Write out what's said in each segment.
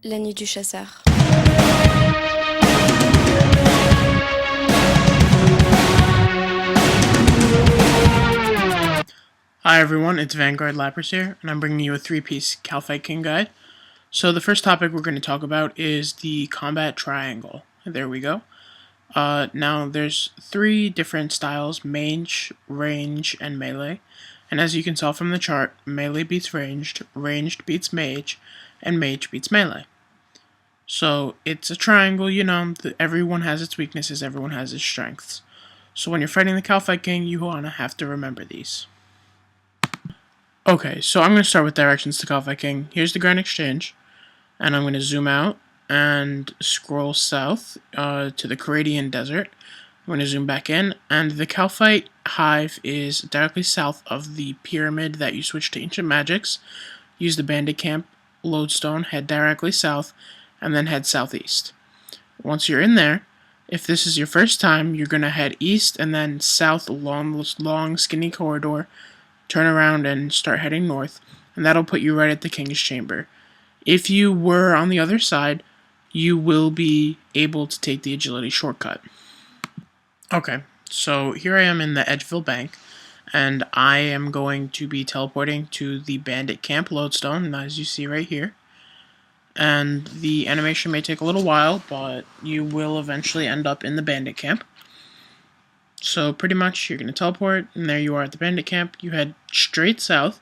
La nuit du chasseur. Hi everyone, it's Vanguard Lapras here, and I'm bringing you a three-piece Kalphite King guide. So the first topic we're going to talk about is the combat triangle. There we go. Now there's three different styles: mage, range, and melee. And as you can tell from the chart, melee beats ranged beats mage, and mage beats melee. So it's a triangle, everyone has its weaknesses, everyone has its strengths. So when you're fighting the Kalphite King, you want to have to remember these. Okay, so I'm going to start with directions to Kalphite King. Here's the Grand Exchange, and I'm going to zoom out and scroll south to the Canadian Desert. I'm going to zoom back in, and the Kalphite Hive is directly south of the pyramid that you switch to Ancient Magics. Use the Bandit Camp lodestone, head directly south, and then head southeast. Once you're in there, if this is your first time, you're going to head east and then south along this long, skinny corridor. Turn around and start heading north, and that'll put you right at the King's Chamber. If you were on the other side, you will be able to take the agility shortcut. Okay, so here I am in the Edgeville Bank, and I am going to be teleporting to the Bandit Camp Lodestone, as you see right here. And the animation may take a little while, but you will eventually end up in the Bandit Camp. So pretty much you're going to teleport, and there you are at the Bandit Camp. You head straight south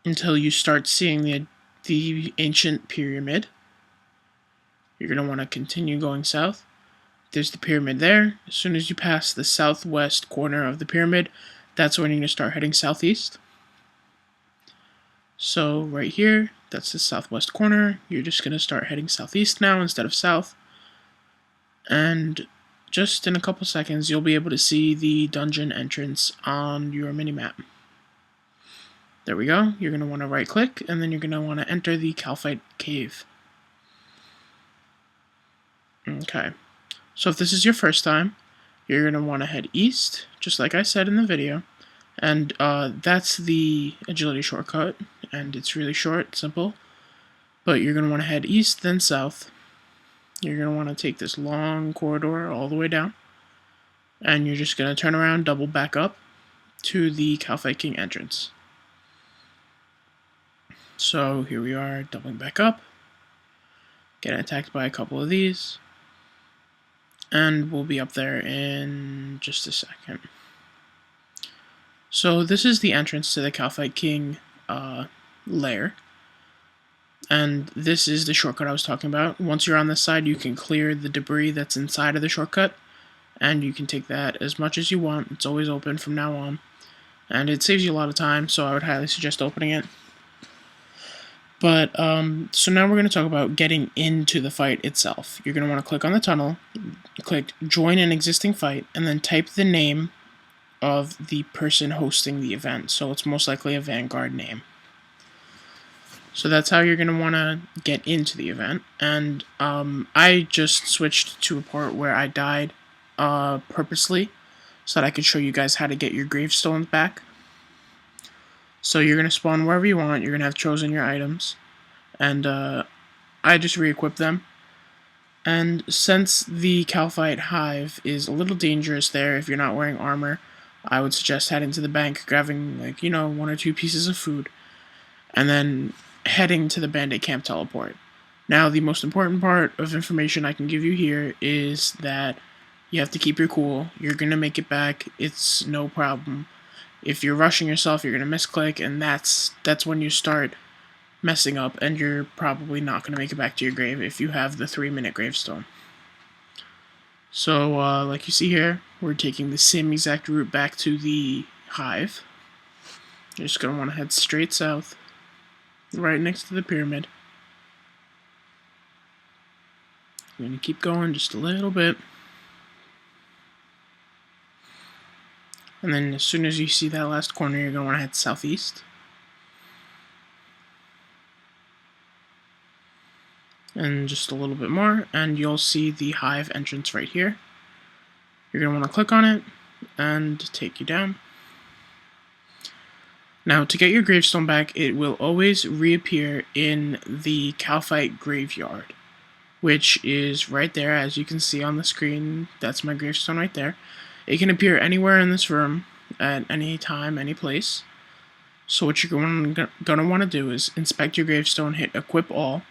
until you start seeing the ancient pyramid. You're going to want to continue going south. There's the pyramid there. As soon as you pass the southwest corner of the pyramid, that's when you're going to start heading southeast. So right here, that's the southwest corner. You're just going to start heading southeast now instead of south. And just in a couple seconds, you'll be able to see the dungeon entrance on your minimap. There we go. You're going to want to right click, and then you're going to want to enter the Kalphite Cave. Okay. So if this is your first time, you're going to want to head east, just like I said in the video. And that's the agility shortcut, and it's really short, simple. But you're going to want to head east, then south. You're going to want to take this long corridor all the way down, and you're just going to turn around, double back up to the Kalphite King entrance. So here we are, doubling back up, getting attacked by a couple of these, and we'll be up there in just a second. So this is the entrance to the Kalphite King lair. And this is the shortcut I was talking about. Once you're on this side, you can clear the debris that's inside of the shortcut, and you can take that as much as you want. It's always open from now on, and it saves you a lot of time, so I would highly suggest opening it. But, so now we're going to talk about getting into the fight itself. You're going to want to click on the tunnel, click Join an Existing Fight, and then type the name of the person hosting the event. So it's most likely a Vanguard name. So that's how you're going to want to get into the event. And I just switched to a part where I died purposely so that I could show you guys how to get your gravestones back. So you're going to spawn wherever you want. You're going to have chosen your items. And I just re-equipped them. And since the Kalphite Hive is a little dangerous there if you're not wearing armor, I would suggest heading to the bank, grabbing, one or two pieces of food, and then heading to the Bandit Camp teleport. Now, the most important part of information I can give you here is that you have to keep your cool. You're going to make it back. It's no problem. If you're rushing yourself, you're going to misclick, and that's when you start messing up, and you're probably not going to make it back to your grave if you have the 3-minute gravestone. So, like you see here, we're taking the same exact route back to the hive. You're just going to want to head straight south, right next to the pyramid. I'm going to keep going just a little bit. And then as soon as you see that last corner, you're going to want to head southeast. And just a little bit more, and you'll see the hive entrance right here. You're going to want to click on it, and take you down. Now, to get your gravestone back, it will always reappear in the Kalphite graveyard, which is right there, as you can see on the screen. That's my gravestone right there. It can appear anywhere in this room, at any time, any place. So what you're going to want to do is inspect your gravestone, hit equip all,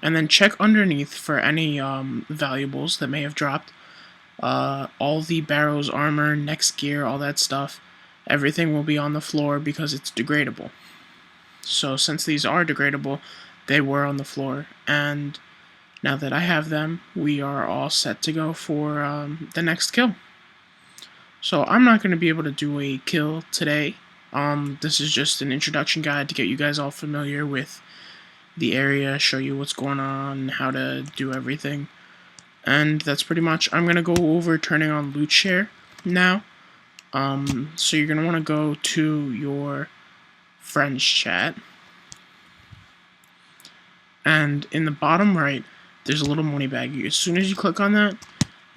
and then check underneath for any valuables that may have dropped. All the barrels, armor, next gear, all that stuff, everything will be on the floor because it's degradable. So since these are degradable, they were on the floor, and now that I have them, we are all set to go for the next kill. So I'm not going to be able to do a kill today. This is just an introduction guide to get you guys all familiar with the area, show you what's going on, how to do everything. And that's pretty much. I'm going to go over turning on loot share now. So you're going to want to go to your friends chat. And in the bottom right, there's a little money bag. As soon as you click on that,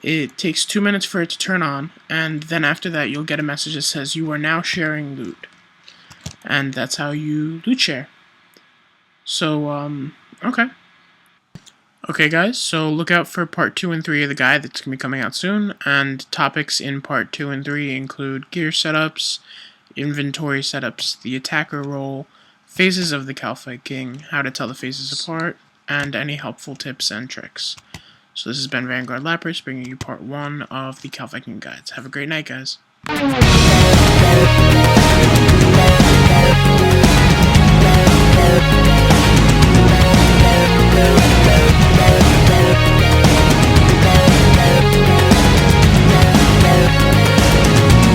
it takes 2 minutes for it to turn on, and then after that you'll get a message that says you are now sharing loot. And that's how you loot share. So, okay. Okay guys, so look out for part 2 and 3 of the guide that's going to be coming out soon, and topics in part 2 and 3 include gear setups, inventory setups, the attacker role, phases of the Kalphite King, how to tell the phases apart, and any helpful tips and tricks. So this has been Vanguard Lapras bringing you part 1 of the Kalphite King guides. Have a great night, guys.